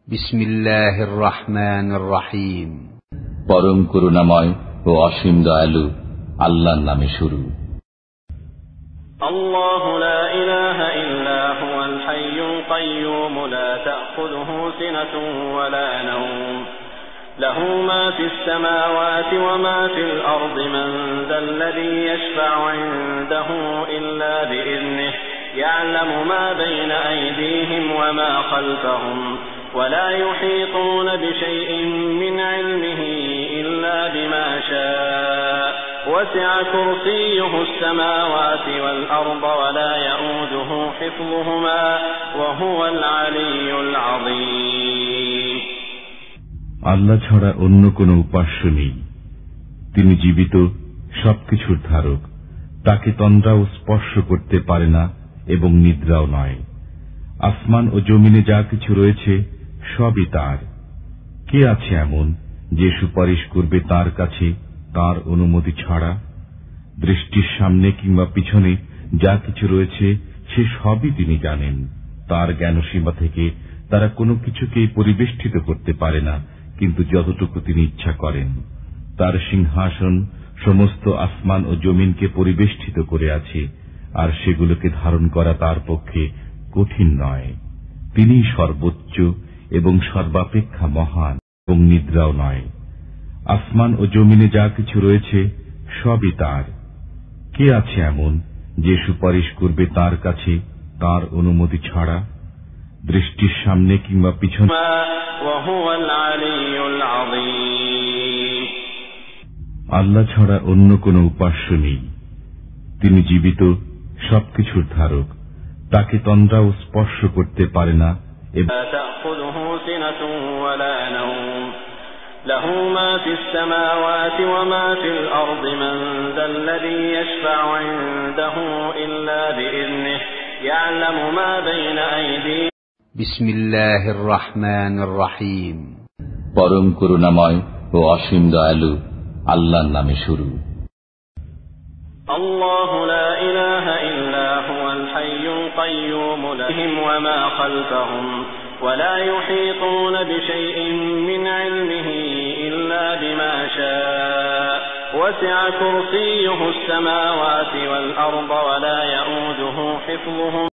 বিসমিল্লাহির রহমানির রহিম। পরম করুণাময় ও অসীম দয়ালু আল্লাহর নামে শুরু। আল্লাহু লা ইলাহা ইল্লা হুয়াল হাইয়ুল কাইয়্যুম লা তা'খুযুহু সিনাতুন ওয়া লা নাওম লাহু মা ফিস সামাওয়াতি ওয়া মা ফিল আরদি মান যাল্লাযী ইয়াশফা'ু 'ইনদাহু ইল্লা বিইذনিহি يعلم ما بين أيديهم وما خلفهم ولا يحيطون بشيء من علمه إلا بما شاء وسع كرسيه السماوات والأرض ولا يؤوده حفظهما وهو العلي العظيم। আল্লাহ ছাড়া অন্য কোনো উপাস্য নেই। তিনি জীবিত, সবকিছুর ধারক। তাকে তন্দ্রাও স্পর্শ করতে পারে না এবং নিদ্রাও নয়। আসমান ও জমিনে যা কিছু রয়েছে সবই তার। কে আছে এমন যে সুপারিশ করবে তার কাছে তার অনুমতি ছাড়া? দৃষ্টির সামনে কিংবা পিছনে যা কিছু রয়েছে সে সবই তিনি জানেন। তার জ্ঞানসীমা থেকে তারা কোনো কিছুকেই পরিবেষ্টিত করতে পারে না, কিন্তু যতটুকু তিনি ইচ্ছা করেন। তার সিংহাসন সমস্ত আসমান ও জমিনকে পরিবেষ্টিত করে আছে, আর সেগুলোকে ধারণ করা তার পক্ষে কঠিন নয়। তিনি সর্বোচ্চ এবং সর্বাপেক্ষা মহান, এবং নিদ্রাও নয়। আসমান ও জমিনে যা কিছু রয়েছে সবই তার। কে আছে এমন যে সুপারিশ করবে তার কাছে তার অনুমতি ছাড়া? দৃষ্টির সামনে কিংবা পিছনে আল্লাহ ছাড়া অন্য কোনো উপাস্য নেই। তিনি জীবিত, সবকিছুর ধারক। তাকে তন্দ্রাও স্পর্শ করতে পারে না এবং له ما في السماوات وما في الأرض من ذا الذي يشفع عنده إلا بإذنه يعلم ما بين أيديهم বিসমিল্লাহির রহমানির রহিম। পরম করুণাময় ও অসীম দয়ালু আল্লাহর নামে শুরু। الله لا إله إلا هو الحي القيوم لهم وما خلفهم ولا يحيطون بشيء من علمه إلا بما شاء وسع كرسيه السماوات والأرض ولا يؤوده حفظهما